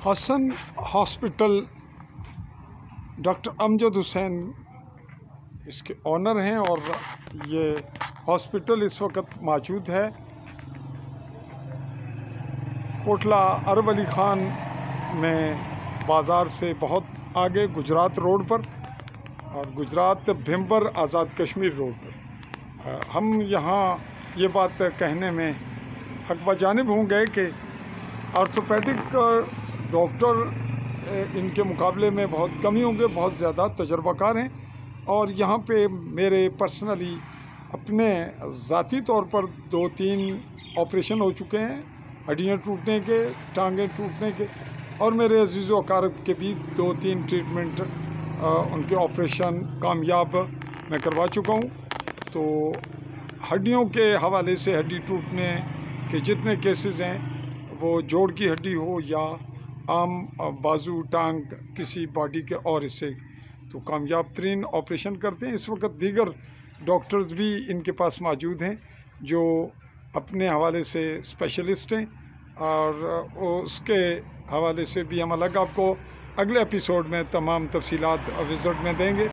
حسن hospital doctor امجد حسین اس کے owner ہیں اور یہ ہاسپٹل اس وقت موجود ہے کوٹلہ عرب علی خان میں، بازار سے بہت آگے گجرات روڈ پر اور گجرات بھمبر آزاد کشمیر روڈ پر۔ ہم یہاں یہ بات کہنے میں حق بجانب ہوں گے کہ آرتھوپیڈک ڈاکٹر ان کے مقابلے میں بہت کمی ہوں گے، بہت زیادہ تجربہ کار ہیں، اور یہاں پہ میرے پرسنلی اپنے ذاتی طور پر 2-3 آپریشن ہو چکے ہیں، ہڈیاں ٹوٹنے کے، ٹانگیں ٹوٹنے کے، اور میرے عزیز و اقارب کے بھی 2-3 ٹریٹمنٹ ان کے آپریشن کامیاب میں کروا چکا ہوں۔ تو ہڈیوں کے حوالے سے ہڈی ٹوٹنے کے جتنے کیسز ہیں، وہ جوڑ کی ہڈی ہو یا عام بازو ٹانگ کسی باڈی کے اور حصے، تو کامیاب ترین آپریشن کرتے ہیں۔ اس وقت دیگر ڈاکٹرز بھی ان کے پاس موجود ہیں جو اپنے حوالے سے اسپیشلسٹ ہیں، اور اس کے حوالے سے بھی ہم الگ آپ کو اگلے ایپیسوڈ میں تمام تفصیلات وزٹ میں دیں گے۔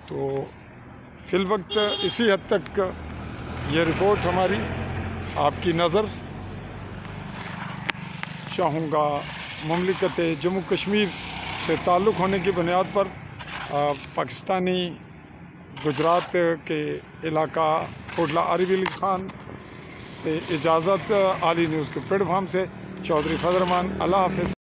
تو فی الوقت اسی حد تک یہ رپورٹ ہماری آپ کی نظر چاہوں گا مملکت جموں کشمیر سے تعلق ہونے کی بنیاد پر پاکستانی گجرات کے علاقہ کوٹلہ عرب علی خان سے اجازت، عالی نیوز کے پلیٹ فارم سے چودھری فضل الرحمان۔ اللہ حافظ۔